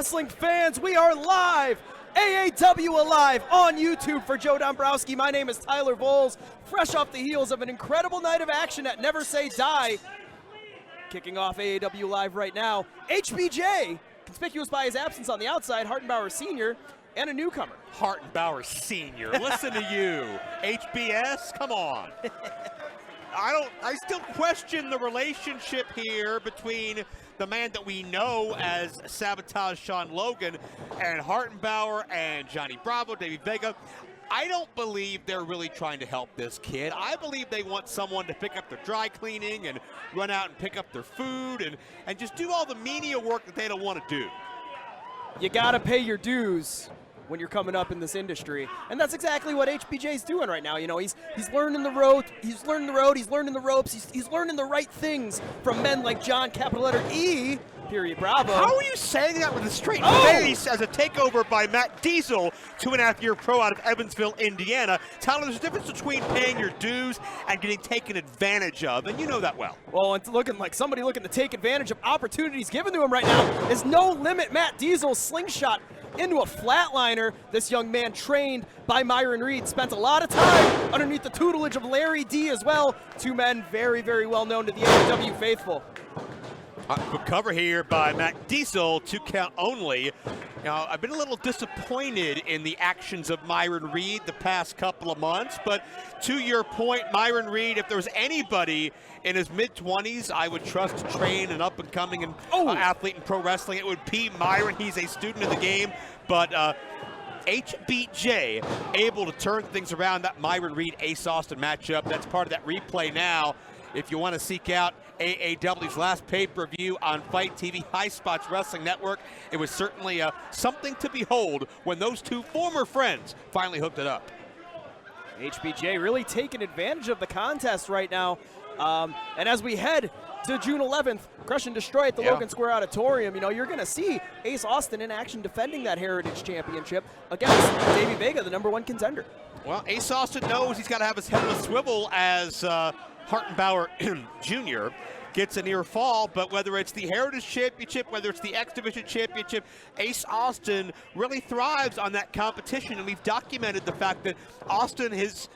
wrestling fans, we are live, AAW Alive on YouTube for Joe Dombrowski. My name is Tyler Voles, fresh off the heels of an incredible night of action at Never Say Die. Kicking off AAW Live right now, HBJ, conspicuous by his absence on the outside, Hartenbower Sr., and a newcomer. Hartenbower Sr., listen to you. HBS, come on. I still question the relationship here between the man that we know as Sabotage Shain Logan and Hartenbower and Johnny Bravo, Davey Vega. I don't believe they're really trying to help this kid. I believe they want someone to pick up their dry cleaning and run out and pick up their food and just do all the menial work that they don't want to do. You gotta pay your dues when you're coming up in this industry, and that's exactly what HBJ's doing right now. You know, he's learning the road, he's learning the ropes, he's learning the right things from men like John, capital letter E, period, Bravo. How are you saying that with a straight face as a takeover by Matt Diesel, 2.5-year pro out of Evansville, Indiana? Tyler, there's a difference between paying your dues and getting taken advantage of, and you know that well. Well, it's looking like somebody looking to take advantage of opportunities given to him right now is No Limit Matt Diesel slingshot into a flatliner. This young man, trained by Myron Reed, spent a lot of time underneath the tutelage of Larry D as well. Two men very, very well known to the AAW faithful. Cover here by Matt Diesel, 2 count only. Now, I've been a little disappointed in the actions of Myron Reed the past couple of months, but to your point, Myron Reed, if there was anybody in his mid-20s I would trust to train an up-and-coming athlete in pro wrestling, it would be Myron. He's a student of the game, but HBJ able to turn things around. That Myron Reed Ace Austin matchup, that's part of that replay now. If you want to seek out AAW's last pay-per-view on Fight TV, High Spots Wrestling Network, it was certainly something to behold when those two former friends finally hooked it up. HBJ really taking advantage of the contest right now. And as we head to June 11th, Crush and Destroy at the Logan Square Auditorium, you know, you're going to see Ace Austin in action defending that Heritage Championship against Davey Vega, the #1 contender. Well, Ace Austin knows he's got to have his head on a swivel as Hartenbower Jr. gets a near fall, but whether it's the Heritage Championship, whether it's the X Division Championship, Ace Austin really thrives on that competition, and we've documented the fact that Austin, his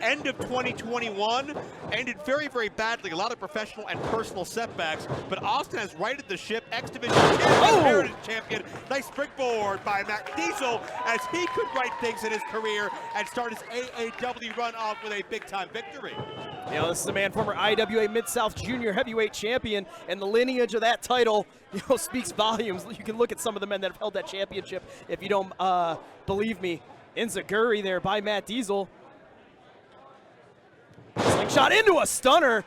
end of 2021 ended very, very badly. A lot of professional and personal setbacks, but Austin has righted the ship. X Division Champion, Heritage Champion. Nice springboard by Matt Diesel as he could right things in his career and start his AAW run off with a big-time victory. You know, this is a man, former IWA Mid-South Junior Heavyweight Champion, and the lineage of that title, you know, speaks volumes. You can look at some of the men that have held that championship if you don't believe me. Enziguri there by Matt Diesel. Slingshot into a stunner.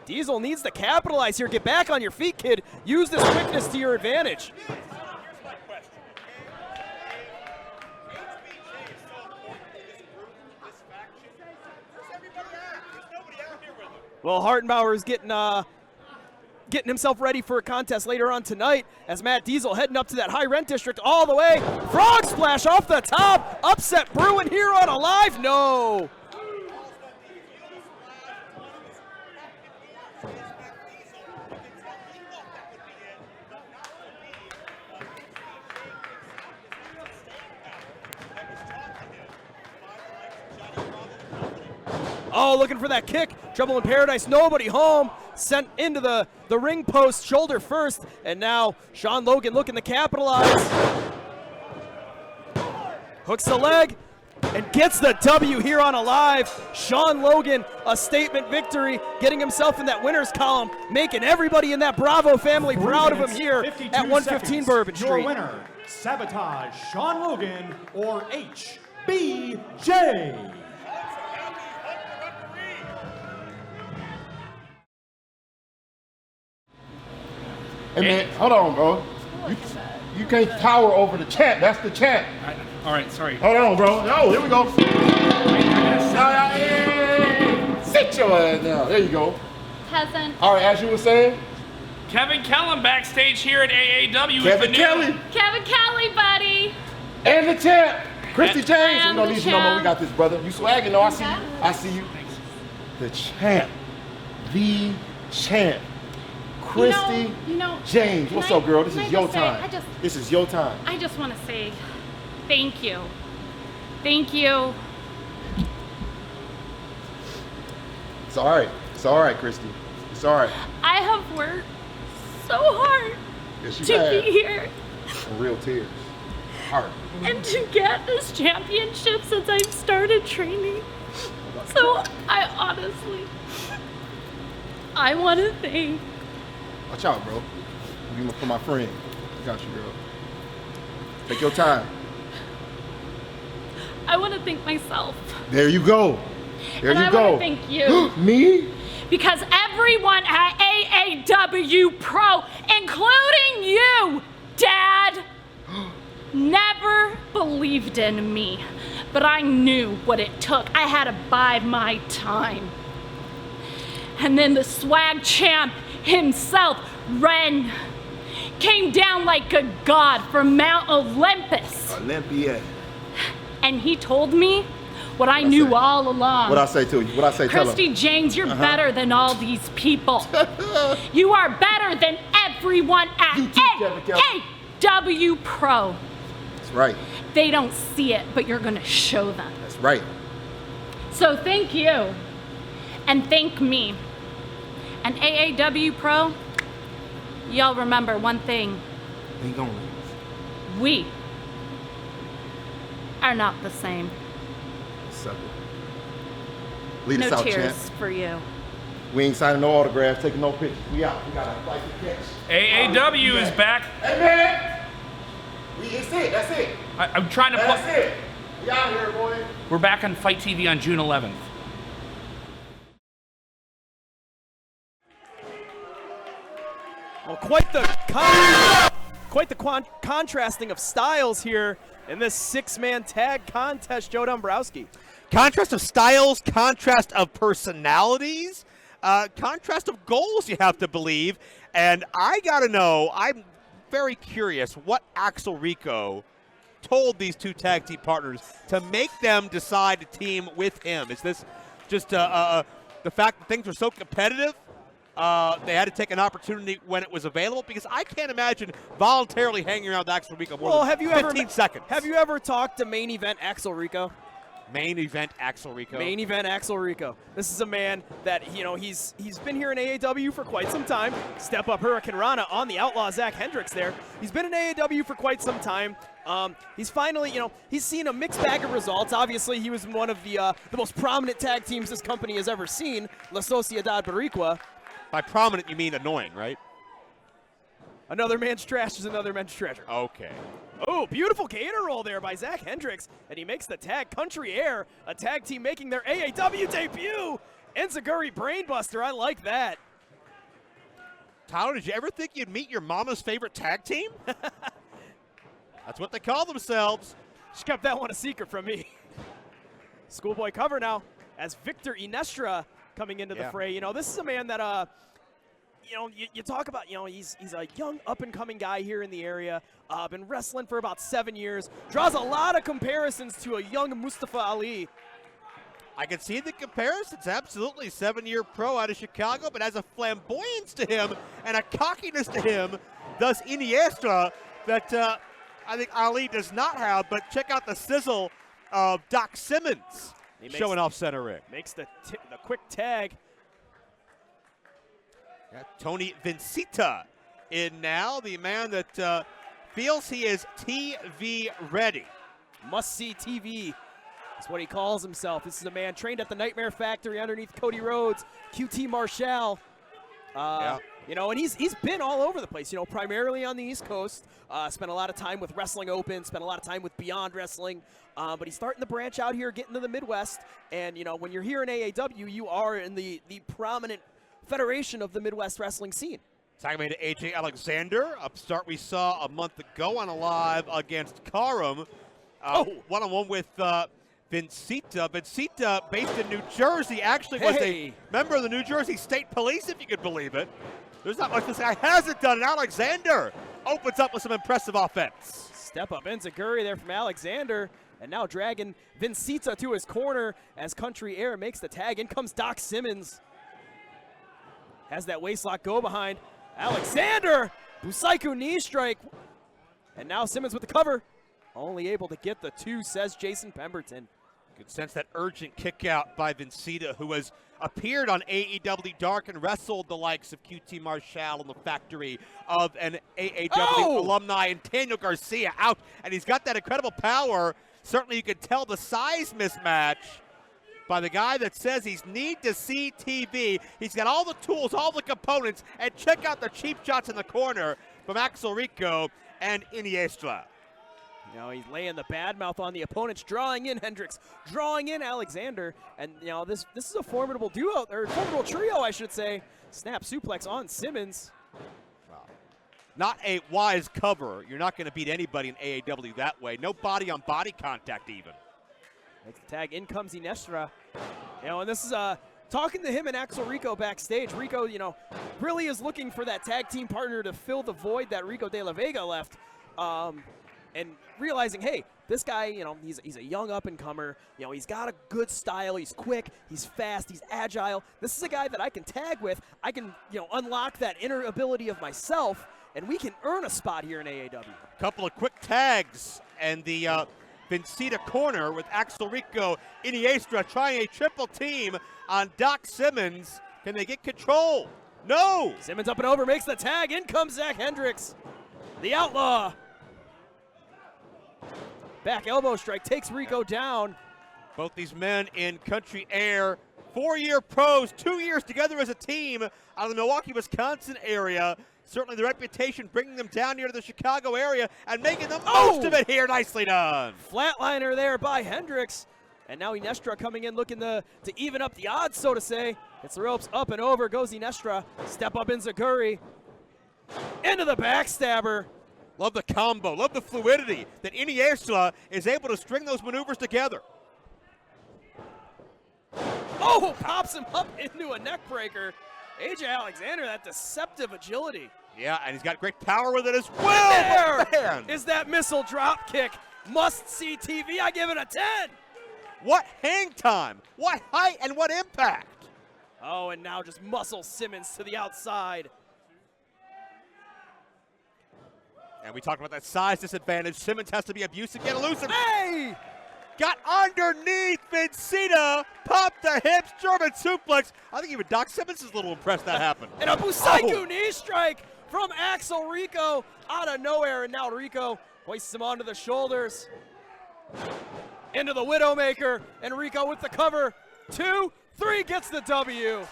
Diesel needs to capitalize here. Get back on your feet, kid. Use this quickness to your advantage. Well, Hartenbower is getting himself ready for a contest later on tonight as Matt Diesel heading up to that high rent district all the way. Frog splash off the top. Upset brewing here on Alive. No. Oh, looking for that kick. Trouble in Paradise, nobody home. Sent into the ring post, shoulder first. And now Shain Logan looking to capitalize. Hooks the leg and gets the W here on Alive. Shain Logan, a statement victory, getting himself in that winner's column, making everybody in that Bravo family proud of him here at 115 Bourbon Street. Your winner, Sabotage Shain Logan, or HBJ. Hey man, hold on, bro. You can't tower over the champ. That's the champ. All right, sorry. Hold on, bro. No, here we go. Sit your ass down. There you go. Peasant. All right, as you were saying. Kevin Kellum backstage here at AAW. Kevin Kelly. Kevin Kelly, buddy. And the champ, Christy James. We don't need you no more. champ. We got this, brother. You swagging, though. I see you. I see you. Thanks. The champ. The champ. Christy James. What's up, girl? This is your time. This is your time. I just want to say thank you. Thank you. It's all right. It's all right, Christy. It's all right. I have worked so hard Yes, you to have. be here Real tears. Heart. and to get this championship since I've started training. So I want to thank. Watch out, bro. You for my friend. Got you, girl. Take your time. I want to thank myself. There you go. There And you I go. want to thank you. Me? Because everyone at AAW Pro, including you, Dad, never believed in me. But I knew what it took. I had to bide my time. And then the swag champ himself, Ren, came down like a god from Mount Olympus. Olympia. And he told me what I knew all along. What I say to you? What I say? Tell Christy him. James, you're better than all these people. You are better than everyone at You too, Kevin. AAW Pro. That's right. They don't see it, but you're gonna show them. That's right. So thank you, and thank me. And AAW Pro, y'all remember one thing. Ain't gonna. We are not the same. Suck it. Lead us No out, tears champ. for you. We ain't signing no autographs, taking no pictures. We out. We got a flight to catch. AAW is back. Hey, man. It's it. That's it. I'm trying to That's it. We out here, boy. We're back on Fight TV on June 11th. Well, quite the contrasting of styles here in this six-man tag contest, Joe Dombrowski. Contrast of styles, contrast of personalities, contrast of goals, you have to believe. And I got to know, I'm very curious what Axel Rico told these two tag team partners to make them decide to team with him. Is this just the fact that things were so competitive? They had to take an opportunity when it was available, because I can't imagine voluntarily hanging around with Axel Rico more than 15 seconds. Have you ever talked to main event Axel Rico? Main event Axel Rico. Main event Axel Rico. This is a man that, he's been here in AAW for quite some time. Step up Hurricane Rana on the outlaw Zach Hendricks there. He's been in AAW for quite some time. He's finally, he's seen a mixed bag of results. Obviously, he was in one of the most prominent tag teams this company has ever seen, La Sociedad Boricua. By prominent, you mean annoying, right? Another man's trash is another man's treasure. Okay. Oh, beautiful gator roll there by Zach Hendricks, and he makes the tag Country Air, a tag team making their AAW debut. Enziguri Brainbuster, I like that. Tyler, did you ever think you'd meet your mama's favorite tag team? That's what they call themselves. She kept that one a secret from me. Schoolboy cover now as Victor Iniestra coming into the fray. This is a man that, you talk about, he's a young up-and-coming guy here in the area. Been wrestling for about 7 years. Draws a lot of comparisons to a young Mustafa Ali. I can see the comparisons, absolutely. 7-year pro out of Chicago, but has a flamboyance to him and a cockiness to him, thus Iniestra, that I think Ali does not have. But check out the sizzle of Doc Simmons showing off center ring. Makes the quick tag. Yeah, Tony Vincita in now, the man that feels he is TV ready. Must-see TV is what he calls himself. This is a man trained at the Nightmare Factory underneath Cody Rhodes, QT Marshall. And he's been all over the place, primarily on the East Coast. Spent a lot of time with Wrestling Open, spent a lot of time with Beyond Wrestling. But he's starting to branch out here, getting to the Midwest. And, when you're here in AAW, you are in the prominent federation of the Midwest wrestling scene. Talking to AJ Alexander, upstart we saw a month ago on a live against Karam. One-on-one with Vincita. Vincita, based in New Jersey, actually was a member of the New Jersey State Police, if you could believe it. There's not much to say. Hasn't done it. Alexander opens up with some impressive offense. Step up Enziguri there from Alexander, and now dragging Vincita to his corner as Country Air makes the tag. In comes Doc Simmons. Has that waistlock go behind. Alexander, Busaiku knee strike. And now Simmons with the cover. Only able to get the 2, says Jason Pemberton. Could sense that urgent kick out by Vincita, who has appeared on AEW Dark and wrestled the likes of QT Marshall in the factory of an AAW alumni, and Daniel Garcia out. And he's got that incredible power. Certainly you could tell the size mismatch by the guy that says he's need to see TV. He's got all the tools, all the components, and check out the cheap shots in the corner from Axel, Rico, and Iniestra. You know, he's laying the bad mouth on the opponents, drawing in Hendricks, drawing in Alexander, and you know this is a formidable duo, or formidable trio, I should say. Snap suplex on Simmons. Wow. Not a wise cover. You're not going to beat anybody in AAW that way. No body on body contact even. Makes the tag. In comes Iniestra. You know, and this is talking to him and Axel Rico backstage. Rico, you know, really is looking for that tag team partner to fill the void that Rico De La Vega left. And realizing, hey, this guy, you know, he's a young up-and-comer. You know, he's got a good style. He's quick. He's fast. He's agile. This is a guy that I can tag with. I can, you know, unlock that inner ability of myself, and we can earn a spot here in AAW. Couple of quick tags, and the Vincita corner with Axel, Rico, Iniestra trying a triple team on Doc Simmons. Can they get control? No! Simmons up and over, makes the tag. In comes Zach Hendricks, the Outlaw. Back elbow strike takes Rico down. Both these men in Country Air, 4-year pros, 2 years together as a team out of the Milwaukee, Wisconsin area. Certainly the reputation bringing them down here to the Chicago area and making the most of it here. Nicely done. Flatliner there by Hendricks. And now Iniestra coming in looking to even up the odds, so to say. It's the ropes up and over goes Iniestra. Step up in Zaguri. Into the backstabber. Love the combo, love the fluidity that Iniestra is able to string those maneuvers together. Oh, pops him up into a neck breaker. AJ Alexander, that deceptive agility. Yeah, and he's got great power with it as well. There is that missile drop kick. Must see TV. I give it a 10. What hang time, what height, and what impact. Oh, and now just muscle Simmons to the outside. And we talked about that size disadvantage. Simmons has to be abusive, get elusive. Hey! Got underneath Vincita, popped the hips, German suplex. I think even Doc Simmons is a little impressed that happened. And a Busaiku knee strike from Axel Rico out of nowhere. And now Rico hoists him onto the shoulders. Into the Widowmaker. And Rico with the cover. 2, 3 gets the W.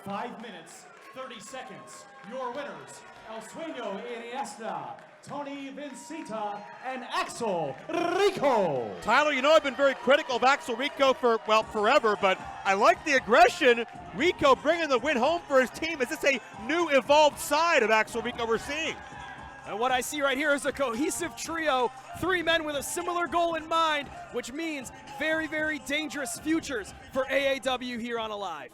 Five minutes, 30 seconds. Your winners, El Sueño Iniestra, Tony Vincita, and Axel Rico. Tyler, you know I've been very critical of Axel Rico for, well, forever, but I like the aggression. Rico bringing the win home for his team. Is this a new evolved side of Axel Rico we're seeing? And what I see right here is a cohesive trio, 3 men with a similar goal in mind, which means very, very dangerous futures for AAW here on Alive.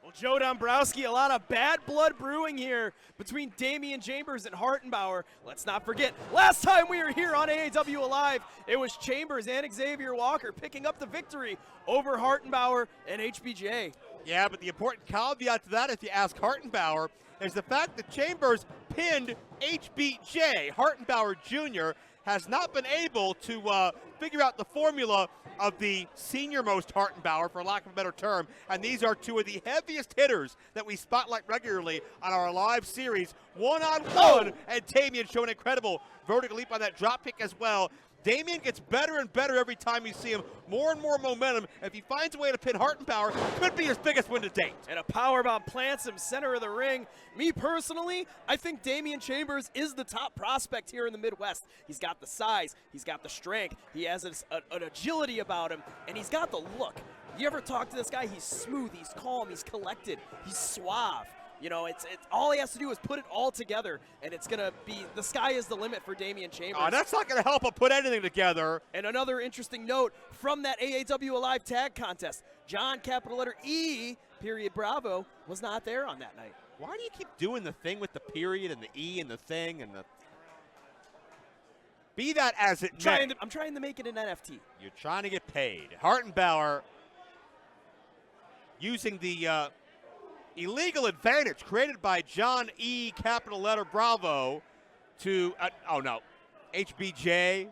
Well, Joe Dombrowski, a lot of bad blood brewing here between Damian Chambers and Hartenbower. Let's not forget, last time we were here on AAW Alive, it was Chambers and Xavier Walker picking up the victory over Hartenbower and HBJ. Yeah, but the important caveat to that, if you ask Hartenbower, is the fact that Chambers pinned HBJ. Hartenbower Jr. has not been able to figure out the formula of the senior-most Hartenbower, for lack of a better term, and these are 2 of the heaviest hitters that we spotlight regularly on our live series, one-on-one, and Damian showing incredible vertical leap on that drop kick as well. Damian gets better and better every time you see him, more and more momentum. If he finds a way to pin Hartenbower, could be his biggest win to date. And a powerbomb plants him center of the ring. Me personally, I think Damian Chambers is the top prospect here in the Midwest. He's got the size, he's got the strength, he has an agility about him, and he's got the look. You ever talk to this guy? He's smooth, he's calm, he's collected, he's suave. You know, it's all he has to do is put it all together, and it's going to be, the sky is the limit for Damian Chambers. Oh, that's not going to help him put anything together. And another interesting note from that AAW Alive tag contest, John, capital letter E, period Bravo, was not there on that night. Why do you keep doing the thing with the period and the E and the thing and the... Be that as it may. I'm trying to make it an NFT. You're trying to get paid. Hartenbower using the illegal advantage created by John E. capital letter Bravo to, HBJ.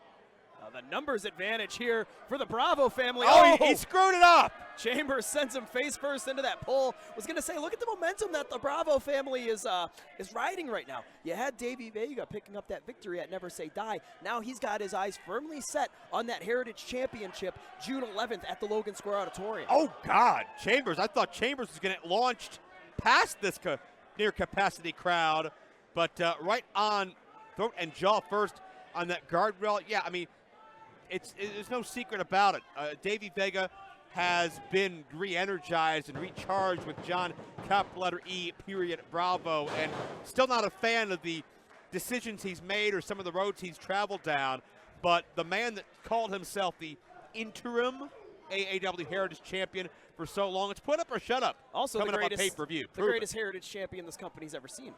The numbers advantage here for the Bravo family. Oh, he screwed it up. Chambers sends him face first into that pole. Was going to say, look at the momentum that the Bravo family is riding right now. You had Davey Vega picking up that victory at Never Say Die. Now he's got his eyes firmly set on that Heritage Championship June 11th at the Logan Square Auditorium. Oh, God. Chambers. I thought Chambers was going to get launched past this near-capacity crowd, but right on throat and jaw first on that guardrail. Yeah, I mean, there's no secret about it. Davey Vega has been re-energized and recharged with John capital letter E period Bravo, and still not a fan of the decisions he's made or some of the roads he's traveled down. But the man that called himself the interim AAW Heritage Champion for so long, it's put up or shut up. Also coming the greatest, up on pay-per-view. the greatest Heritage Champion this company's ever seen.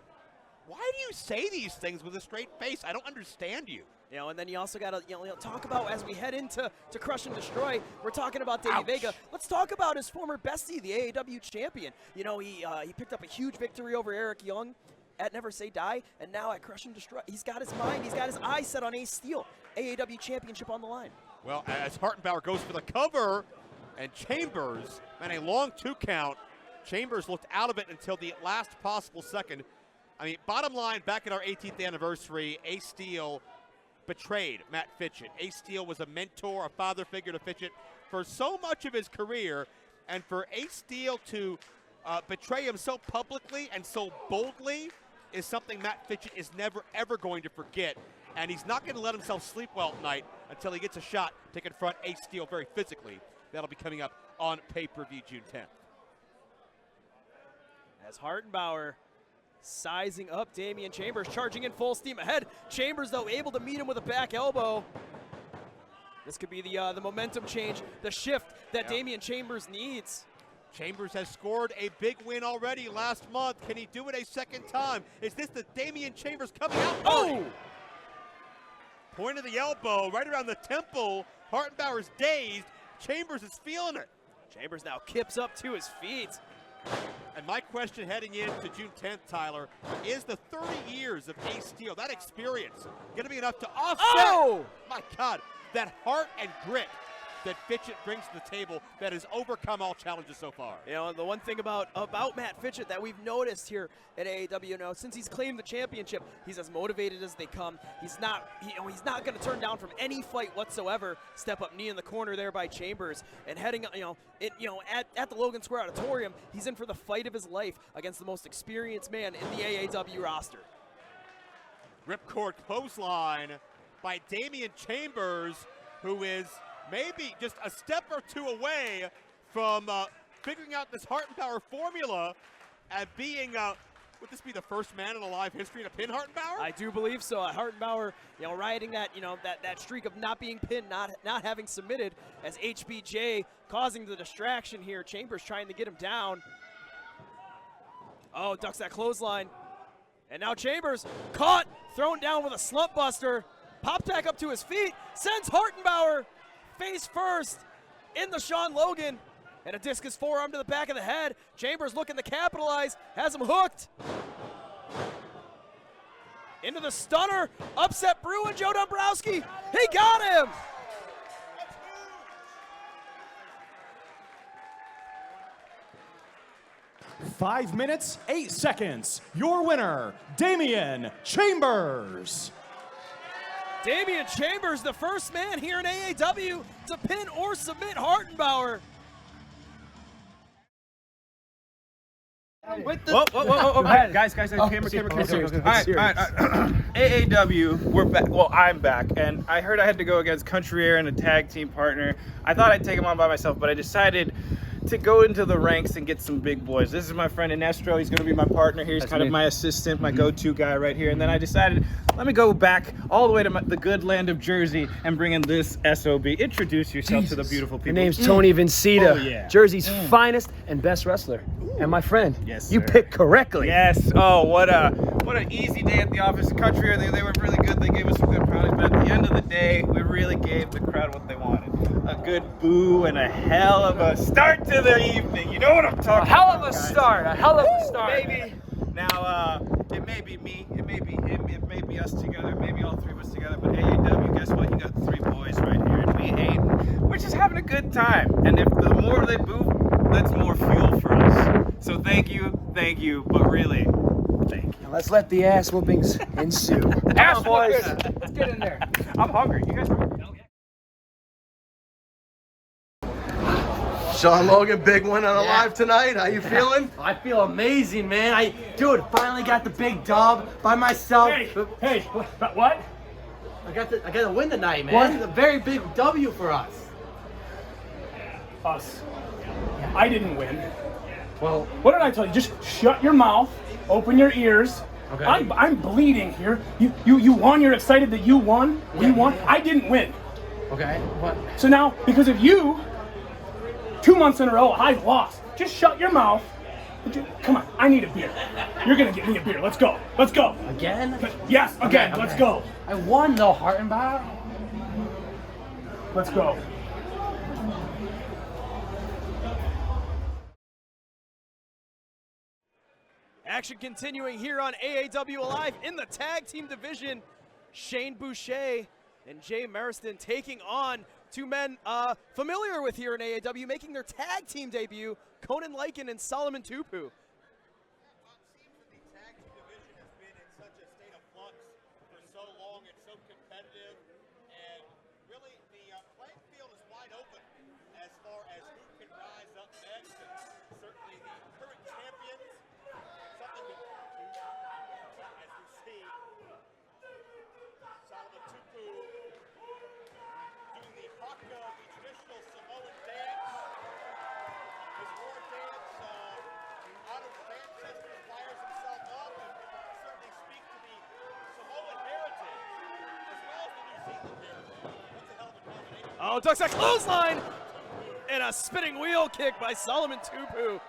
Why do you say these things with a straight face? I don't understand you. You know, and then you also got to talk about, as we head into Crush and Destroy, we're talking about Davey Vega. Let's talk about his former bestie, the AAW champion. You know, he picked up a huge victory over Eric Young at Never Say Die, and now at Crush and Destroy, he's got his mind, he's got his eyes set on Ace Steel, AAW championship on the line. Well, as Hartenbower goes for the cover, and Chambers, man, a long 2 count. Chambers looked out of it until the last possible second. I mean, bottom line, back at our 18th anniversary, Ace Steel betrayed Matt Fitchett. Ace Steel was a mentor, a father figure to Fitchett for so much of his career, and for Ace Steel to betray him so publicly and so boldly is something Matt Fitchett is never, ever going to forget, and he's not going to let himself sleep well at night until he gets a shot to confront Ace Steel very physically. That'll be coming up on pay-per-view June 10th. As Hartenbower sizing up Damian Chambers, charging in full steam ahead. Chambers, though, able to meet him with a back elbow. This could be the momentum change, the shift that Damian Chambers needs. Chambers has scored a big win already last month. Can he do it a second time? Is this the Damian Chambers coming out? Oh! Point of the elbow right around the temple. Hartenbower's dazed. Chambers is feeling it. Chambers now kips up to his feet. And my question heading into June 10th, Tyler, is the 30 years of Ace Steel, that experience, going to be enough to offset, my God, that heart and grit that Fitchett brings to the table that has overcome all challenges so far? You know, the one thing about Matt Fitchett that we've noticed here at AAW now, since he's claimed the championship, he's as motivated as they come. He's not going to turn down from any fight whatsoever. Step up knee in the corner there by Chambers, and heading, at the Logan Square Auditorium, he's in for the fight of his life against the most experienced man in the AAW roster. Ripcord clothesline by Damian Chambers, who is maybe just a step or two away from figuring out this Hartenbower formula and being, would this be the first man in alive history to pin Hartenbower? I do believe so. Hartenbower, riding that, that streak of not being pinned, not having submitted, as HBJ causing the distraction here. Chambers trying to get him down. Oh, ducks that clothesline. And now Chambers caught, thrown down with a slump buster, popped back up to his feet, sends Hartenbower face first in the Sean Logan, and a discus forearm to the back of the head. Chambers looking to capitalize, has him hooked. Into the stunner, upset Bruin, Joe Dombrowski, he got him! Five minutes, 8 seconds. Your winner, Damian Chambers. Damian Chambers, the first man here in AAW to pin or submit Hartenbower. Whoa. Guys, camera. All right. AAW, we're back. Well, I'm back, and I heard I had to go against Country Air and a tag team partner. I thought I'd take him on by myself, but I decided to go into the ranks and get some big boys. This is my friend Iniestra. He's going to be my partner here. He's kind of my assistant, my go-to guy right here. And then I decided let me go back all the way to the good land of Jersey and bring in this SOB. Introduce yourself to the beautiful people. Your name's Tony Vincita, Oh, yeah. Jersey's finest and best wrestler. And my friend, Yes, you sir. picked correctly. Yes. Oh, what an easy day at the office. Country, they were really good. They gave us some good brownies, but at the end of the day, we really gave the crowd what they wanted. A good boo and a hell of a start to the evening. You know what I'm talking about, A hell of a guys. start, a hell of a start. Baby. Now, it may be me, it may be him, it may be us together, maybe all three of us together, but AAW, guess what? You got three boys right here, and we ain't. We're just having a good time. And if the more they boo, that's more fuel for us. So thank you, but really, thank you. Now let's let the ass whoopings ensue. Ass boys. whoopings. Let's get in there. I'm hungry. You guys hungry? Sean Logan, big win on Alive tonight. How you feeling? I feel amazing, man. Dude, finally got the big dub by myself. Hey, what? I got the win tonight, man. It's a very big W for us. Us. I didn't win. Well, What did I tell you? Just shut your mouth, open your ears. Okay. I'm bleeding here. You won. You're excited that you won. We won. I didn't win. okay, what? So now, because of you, 2 months in a row, I lost. Just shut your mouth. Come on, I need a beer. You're gonna get me a beer. Let's go. Let's go. Again? Yes, again. Okay. Let's go. I won though, Hartenbower. Let's go. Action continuing here on AAW Alive in the tag team division. Shain Boucher and Marston taking on two men familiar with here in AAW, making their tag team debut, Conan Lycan and Solomon Tupu. Oh, ducks that clothesline! And a spinning wheel kick by Solomon Tupu.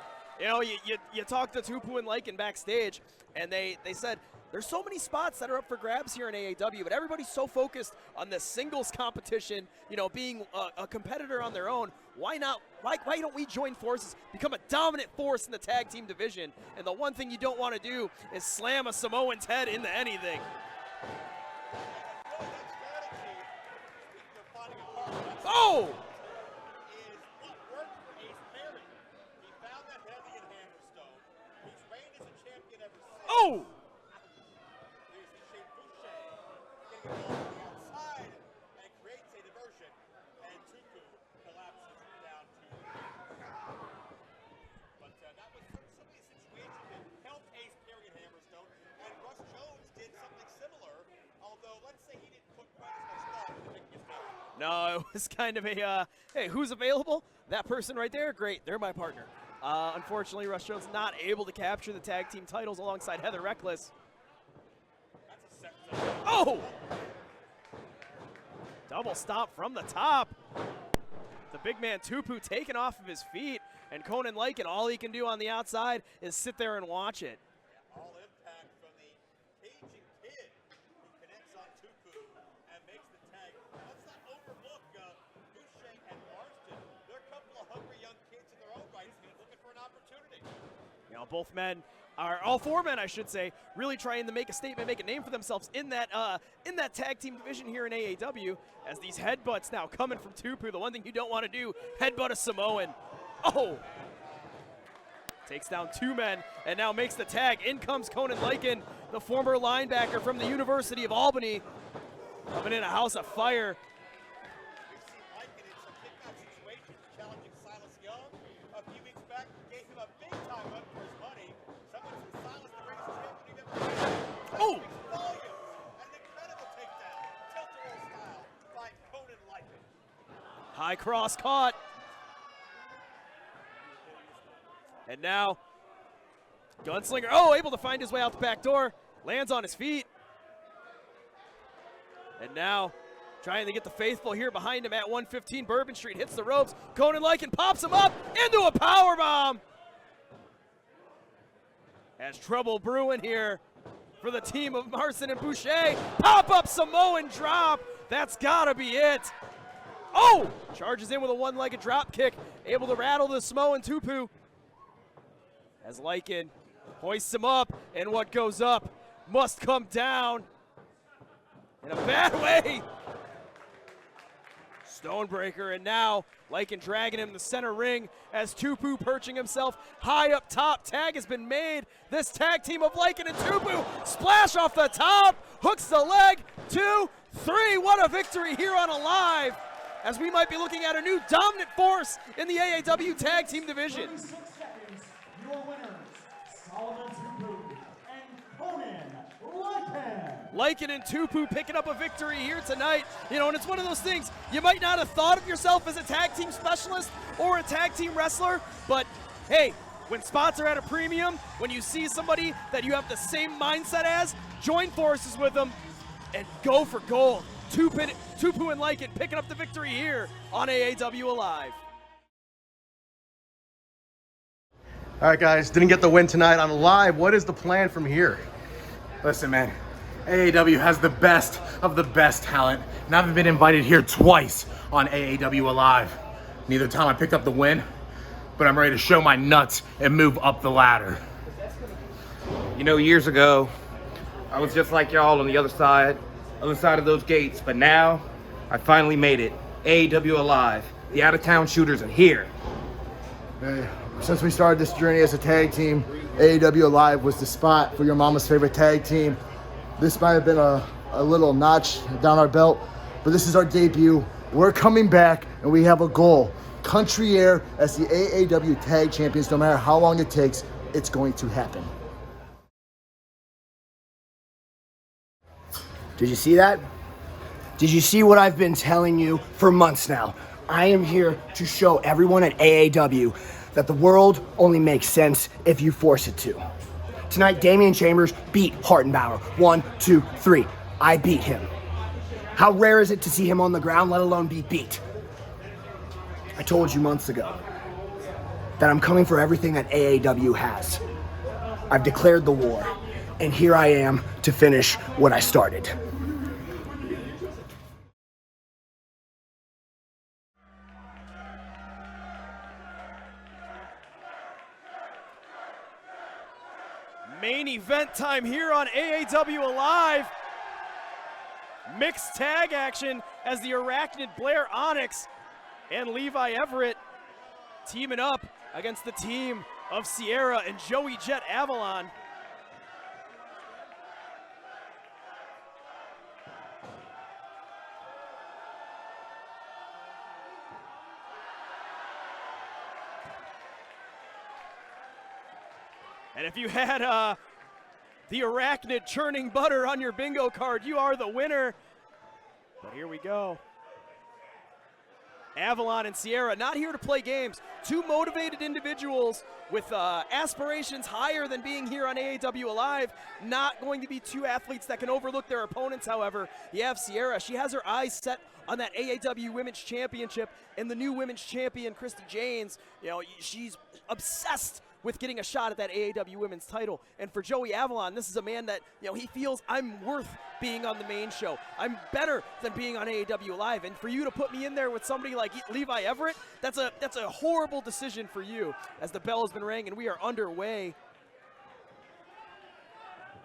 You know, you talk to Tupu and Lycan backstage, and they said, there's so many spots that are up for grabs here in AAW, but everybody's so focused on the singles competition, you know, being a competitor on their own. Why don't we join forces, become a dominant force in the tag team division? And the one thing you don't want to do is slam a Samoan's head into anything. Oh! Oh! No, it was kind of a, hey, who's available? That person right there? Great, they're my partner. Unfortunately, Russ Jones not able to capture the tag team titles alongside Heather Reckless. Oh! Double stop from the top. The big man Tupu taken off of his feet, and Conan Lycan, all he can do on the outside is sit there and watch it. All impact from the Cajun kid who connects on Tupu and makes the tag. Let's not overlook Boucher and Marston. They're a couple of hungry young kids in their own right, looking for an opportunity. You know, both men are, all four men, I should say, really trying to make a statement, make a name for themselves in that tag team division here in AAW. As these headbutts now coming from Tupu, the one thing you don't want to do, headbutt a Samoan. Oh! Takes down two men and now makes the tag. In comes Conan Lycan, the former linebacker from the University of Albany, coming in a house of fire. We've seen Lycan in some kick-out situations, challenging Silas Young a few weeks back, gave him a big-time run for his money. Someone from Silas, the greatest champion you've ever seen. Oh! Volumes, an incredible takedown, tilt-a-roll style by Conan Lycan. High cross caught. And now, Gunslinger, able to find his way out the back door, lands on his feet. And now trying to get the faithful here behind him at 115 Bourbon Street. Hits the ropes. Conan Lycan pops him up into a powerbomb. Has trouble brewing here for the team of Marston and Boucher. Pop-up Samoan drop. That's got to be it. Oh! Charges in with a one-legged drop kick. Able to rattle the Samoan Tupu. As Lycan hoists him up, and what goes up must come down in a bad way. Stonebreaker, and now Lycan dragging him to the center ring as Tupu perching himself high up top. Tag has been made. This tag team of Lycan and Tupu, splash off the top, hooks the leg, 2, 3. What a victory here on Alive, as we might be looking at a new dominant force in the AAW tag team division. 36 seconds, your winners, Solomon Tupu and Conan Lycan. Lycan and Tupu picking up a victory here tonight. You know, and it's one of those things, you might not have thought of yourself as a tag team specialist or a tag team wrestler, but hey, when spots are at a premium, when you see somebody that you have the same mindset as, join forces with them and go for gold. Tupu and Lycan picking up the victory here on AAW Alive. All right, guys, didn't get the win tonight on Live. What is the plan from here? Listen, man, AAW has the best of the best talent, and I've been invited here twice on AAW Alive. Neither time I picked up the win, but I'm ready to show my nuts and move up the ladder. You know, years ago, I was just like y'all on the other side of those gates, but now I finally made it. AAW Alive. The out-of-town shooters are here. Hey, since we started this journey as a tag team, AAW Alive was the spot for your mama's favorite tag team. This might have been a little notch down our belt, but this is our debut. We're coming back, and we have a goal. Country Air as the AAW Tag Champions. No matter how long it takes, it's going to happen. Did you see that? Did you see what I've been telling you for months now? I am here to show everyone at AAW that the world only makes sense if you force it to. Tonight, Damian Chambers beat Hartenbower. 1, 2, 3. I beat him. How rare is it to see him on the ground, let alone be beat? I told you months ago that I'm coming for everything that AAW has. I've declared the war, and here I am to finish what I started. Main event time here on AAW Alive. Mixed tag action as the Arachnid Blair Onyx and Levi Everett teaming up against the team of Sierra and Joey Jet Avalon. And if you had the Arachnid churning butter on your bingo card, you are the winner. But here we go. Avalon and Sierra not here to play games. Two motivated individuals with aspirations higher than being here on AAW Alive. Not going to be two athletes that can overlook their opponents, however. You have Sierra. She has her eyes set on that AAW Women's Championship and the new Women's Champion, Christy Janes. You know, she's obsessed with getting a shot at that AAW Women's title. And for Joey Avalon, this is a man that, you know, he feels I'm worth being on the main show. I'm better than being on AAW Live. And for you to put me in there with somebody like Levi Everett, that's a horrible decision for you, as the bell has been rang and we are underway.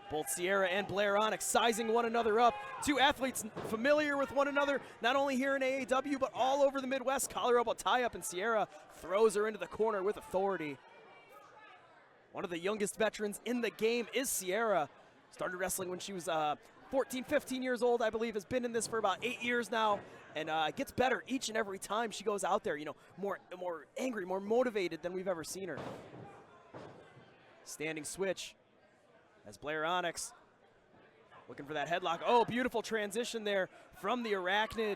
Both Sierra and Blair Onyx sizing one another up. Two athletes familiar with one another, not only here in AAW, but all over the Midwest. Collar elbow tie-up, and Sierra throws her into the corner with authority. One of the youngest veterans in the game is Sierra. Started wrestling when she was 14, 15 years old, I believe. Has been in this for about 8 years now, and gets better each and every time she goes out there. You know, more angry, more motivated than we've ever seen her. Standing switch as Blair Onyx looking for that headlock. Oh, beautiful transition there from the Arachnid.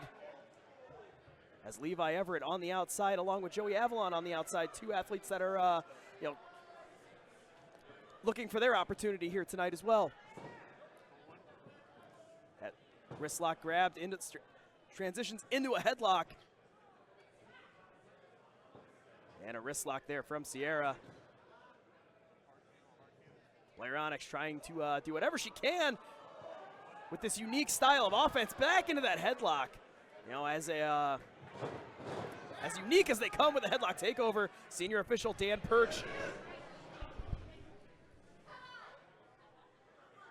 As Levi Everett on the outside, along with Joey Avalon on the outside. Two athletes that are, you know, looking for their opportunity here tonight as well. Wrist lock grabbed, into transitions into a headlock. And a wrist lock there from Sierra. Blair Onyx trying to do whatever she can with this unique style of offense back into that headlock. You know, as unique as they come with a headlock takeover, senior official Dan Perch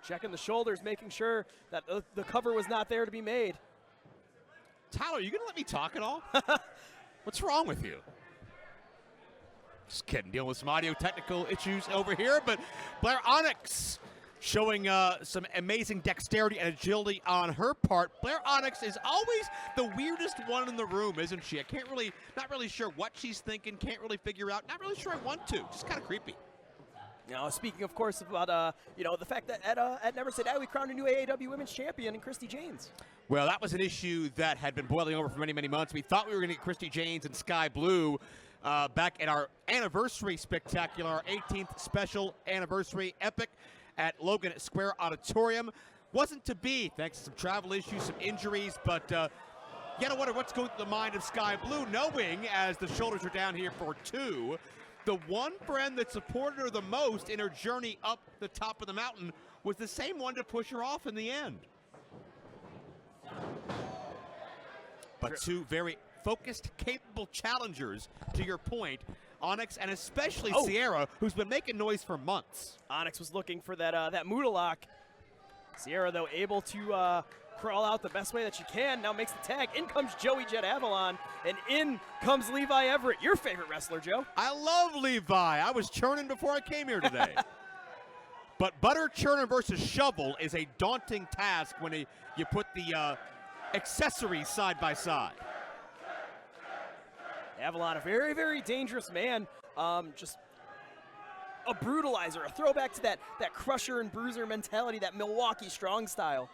checking the shoulders, making sure that the cover was not there to be made. Tyler, you gonna let me talk at all? What's wrong with you? Just kidding, dealing with some audio technical issues over here, but Blair Onyx showing some amazing dexterity and agility on her part. Blair Onyx is always the weirdest one in the room, isn't she? Not really sure what she's thinking, can't really figure out, not really sure I want to. Just kind of creepy. Now, speaking, of course, about the fact that at Never Say Die we crowned a new AAW Women's Champion in Christy Janes. Well, that was an issue that had been boiling over for many, many months. We thought we were going to get Christy Janes and Sky Blue back at our anniversary spectacular, our 18th special anniversary epic at Logan Square Auditorium. Wasn't to be, thanks to some travel issues, some injuries, but you gotta wonder what's going through the mind of Sky Blue, knowing as the shoulders are down here for two, the one friend that supported her the most in her journey up the top of the mountain was the same one to push her off in the end. But two very focused, capable challengers, to your point, Onyx and especially Sierra, who's been making noise for months. Onyx was looking for that Muda lock. Sierra, though, able to crawl out the best way that she can. Now makes the tag. In comes Joey Jet Avalon, and in comes Levi Everett, your favorite wrestler, Joe. I love Levi. I was churning before I came here today. But butter churning versus shovel is a daunting task when you put the accessories side by side. Avalon, a very, very dangerous man. Just a brutalizer, a throwback to that crusher and bruiser mentality, that Milwaukee strong style.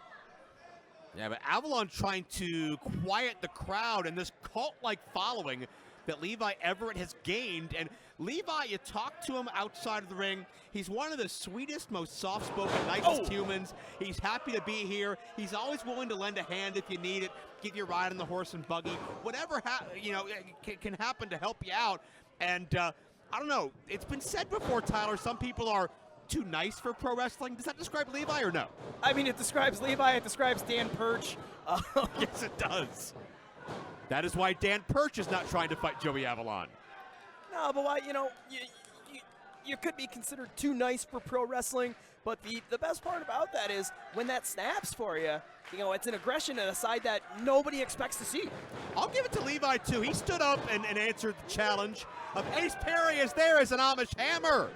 Yeah, but Avalon trying to quiet the crowd and this cult-like following that Levi Everett has gained. And Levi, you talk to him outside of the ring, he's one of the sweetest, most soft-spoken, nicest humans. He's happy to be here. He's always willing to lend a hand if you need it, give you a ride on the horse and buggy, whatever can happen to help you out. And I don't know, it's been said before, Tyler, some people are too nice for pro wrestling. Does that describe Levi or no? I mean, it describes Levi, it describes Dan Perch. Yes, it does. That is why Dan Perch is not trying to fight Joey Avalon. No, but why, you could be considered too nice for pro wrestling, but the best part about that is when that snaps for you, it's an aggression and a side that nobody expects to see. I'll give it to Levi, too. He stood up and answered the challenge of Ace Perry is there as an Amish hammer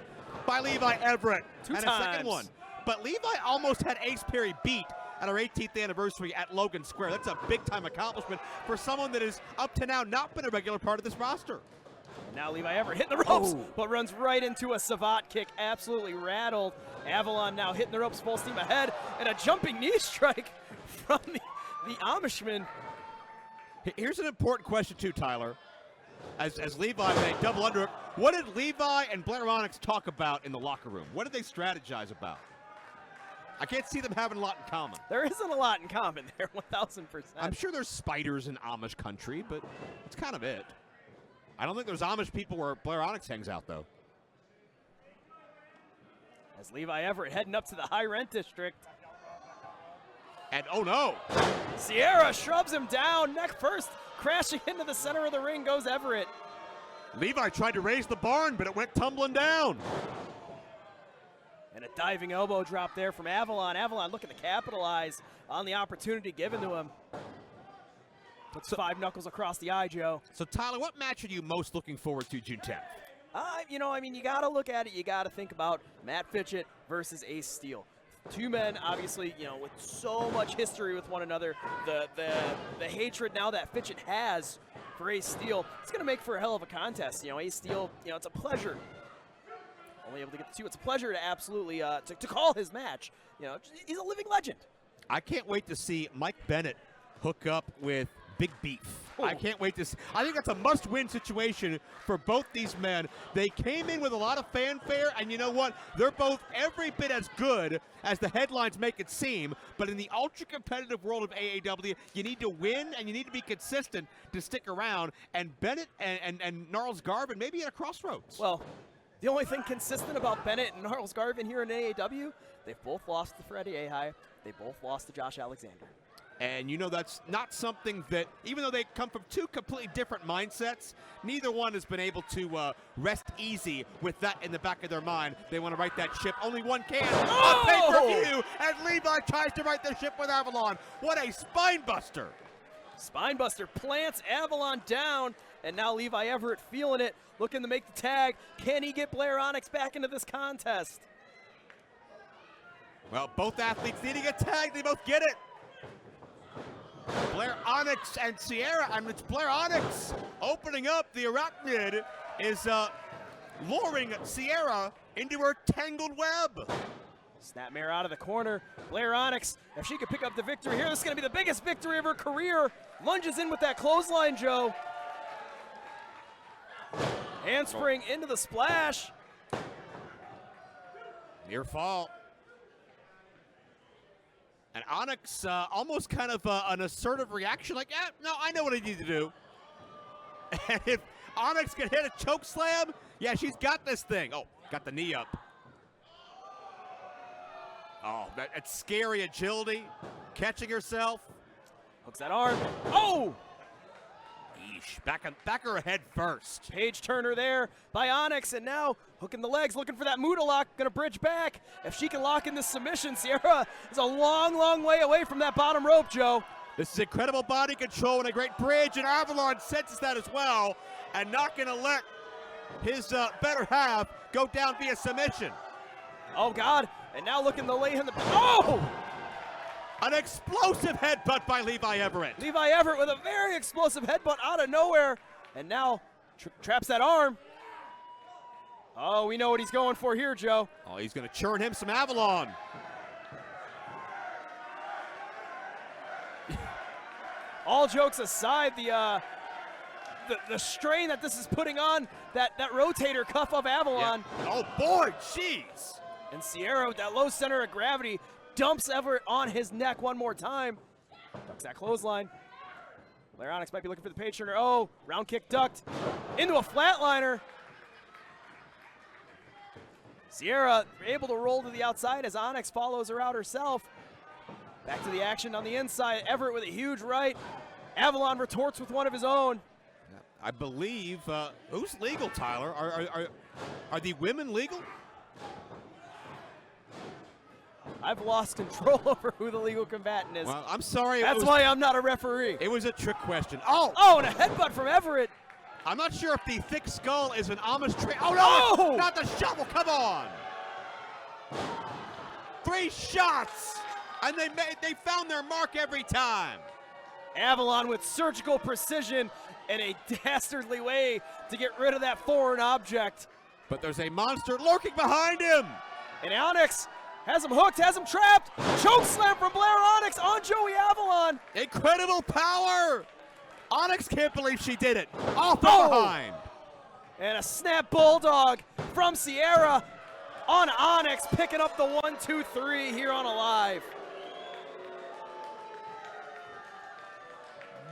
by Levi Everett. Two and times. A second one. But Levi almost had Ace Perry beat at our 18th anniversary at Logan Square. That's a big-time accomplishment for someone that has, up to now, not been a regular part of this roster. Now Levi Everett hitting the ropes, but runs right into a savate kick, absolutely rattled. Avalon now hitting the ropes full steam ahead, and a jumping knee strike from the Amishman. Here's an important question, too, Tyler. As Levi made a double underhook, what did Levi and Blair Onyx talk about in the locker room? What did they strategize about? I can't see them having a lot in common. There isn't a lot in common there, 1,000%. I'm sure there's spiders in Amish country, but it's kind of it. I don't think there's Amish people where Blair Onyx hangs out, though. As Levi Everett heading up to the high rent district. And oh no! Sierra shrubs him down, neck first, crashing into the center of the ring goes Everett. Levi tried to raise the barn, but it went tumbling down. And a diving elbow drop there from Avalon. Avalon looking to capitalize on the opportunity given to him. Puts five knuckles across the eye, Joe. So, Tyler, what match are you most looking forward to June 10th? You got to look at it. You got to think about Matt Fitchett versus Ace Steel. Two men, obviously, with so much history with one another. The hatred now that Fitchett has for Ace Steel, it's going to make for a hell of a contest. Ace Steel, it's a pleasure. Only able to get the two. It's a pleasure to absolutely to call his match. He's a living legend. I can't wait to see Mike Bennett hook up with big beef. I can't wait to see. I think that's a must-win situation for both these men. They came in with a lot of fanfare, and you know what? They're both every bit as good as the headlines make it seem, but in the ultra-competitive world of AAW, you need to win, and you need to be consistent to stick around, and Bennett and Gnarls Garvin maybe at a crossroads. Well, the only thing consistent about Bennett and Gnarls Garvin here in AAW, they've both lost to Freddie Ahai. They both lost to Josh Alexander. And you know that's not something that, even though they come from two completely different mindsets, neither one has been able to rest easy with that in the back of their mind. They want to right that ship. Only one can. On pay-per-view, and Levi tries to right the ship with Avalon. What a spine buster. Spine buster plants Avalon down, and now Levi Everett feeling it, looking to make the tag. Can he get Blair Onyx back into this contest? Well, both athletes needing a tag. They both get it. Blair Onyx and Sierra, and it's Blair Onyx opening up. The arachnid is luring Sierra into her tangled web. Snapmare out of the corner. Blair Onyx, if she could pick up the victory here, this is going to be the biggest victory of her career. Lunges in with that clothesline, Joe. Handspring into the splash. Near fall. And Onyx almost kind of an assertive reaction, like, yeah, no, I know what I need to do. And if Onyx can hit a choke slam, yeah, she's got this thing. Oh, got the knee up. Oh, that's scary agility, catching herself. Hooks that arm. Oh! Eesh, back her head first. Page turner there by Onyx, and now hooking the legs, looking for that Muda lock, gonna bridge back. If she can lock in this submission, Sierra is a long, long way away from that bottom rope, Joe. This is incredible body control and a great bridge, and Avalon senses that as well, and not gonna let his better half go down via submission. Oh God, and now looking to lay in the, oh! An explosive headbutt by Levi Everett. Levi Everett with a very explosive headbutt out of nowhere, and now traps that arm. Oh, we know what he's going for here, Joe. Oh, he's gonna churn him some Avalon. All jokes aside, the strain that this is putting on that rotator cuff of Avalon. Yeah. Oh boy, jeez. And Sierra with that low center of gravity dumps Everett on his neck one more time. Ducks that clothesline. Blair Onyx might be looking for the page turner. Oh, round kick ducked into a flatliner. Sierra able to roll to the outside as Onyx follows her out herself. Back to the action on the inside. Everett with a huge right. Avalon retorts with one of his own. I believe, who's legal, Tyler? Are the women legal? I've lost control over who the legal combatant is. Well, I'm sorry. That's why I'm not a referee. It was a trick question. Oh! Oh, and a headbutt from Everett. I'm not sure if the thick skull is an Amish trait. Oh, no! Oh! Not the shovel, come on! 3 shots! And they found their mark every time. Avalon with surgical precision and a dastardly way to get rid of that foreign object. But there's a monster lurking behind him. And Onyx has him hooked, has him trapped. Choke slam from Blair Onyx on Joey Avalon. Incredible power. Onyx can't believe she did it. Off from behind. And a snap bulldog from Sierra on Onyx, picking up the 1, 2, 3 here on Alive.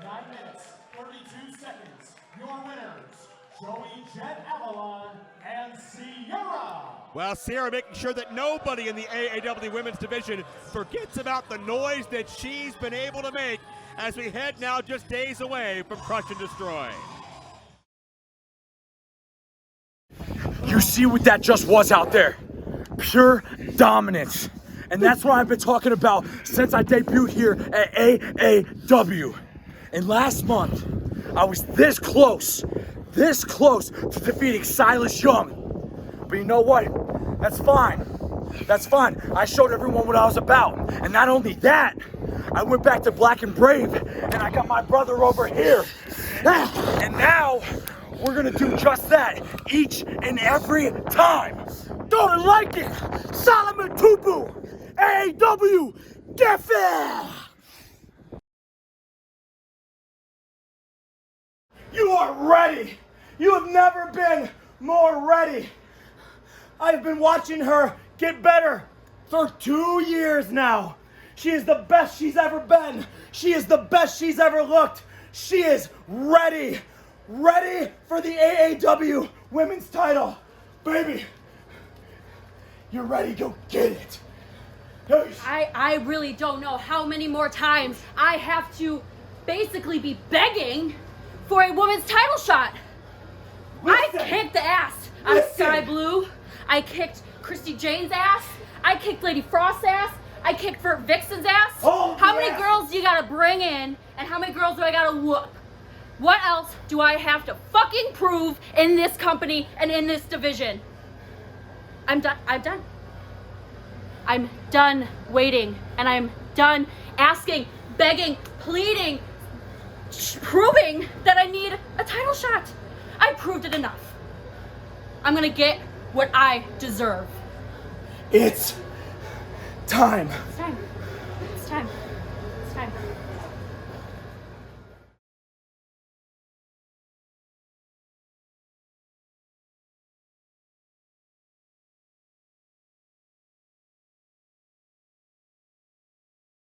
9 minutes, 32 seconds. Your winners, Joey Jet Avalon and Sierra. Well, Sierra making sure that nobody in the AAW women's division forgets about the noise that she's been able to make as we head now just days away from Crush and Destroy. You see what that just was out there? Pure dominance. And that's what I've been talking about since I debuted here at AAW. And last month, I was this close to defeating Silas Young. But you know what? That's fine. That's fine. I showed everyone what I was about. And not only that, I went back to Black and Brave, and I got my brother over here. And now, we're gonna do just that each and every time. Go to Lycan, Solomon Tupu, AAW, get fair! You are ready. You have never been more ready. I've been watching her get better for 2 years now. She is the best she's ever been. She is the best she's ever looked. She is ready. Ready for the AAW women's title. Baby, you're ready. Go get it. I really don't know how many more times I have to basically be begging for a women's title shot. I kicked the ass out of Sky Blue. I kicked Christy Jane's ass. I kicked Lady Frost's ass. I kicked Vert Vixen's ass. How many girls do you gotta bring in, and how many girls do I gotta whoop? What else do I have to fucking prove in this company and in this division? I'm done. I'm done waiting, and I'm done asking, begging, pleading, proving that I need a title shot. I proved it enough. I'm gonna get what I deserve. It's time. It's time. It's time. It's time.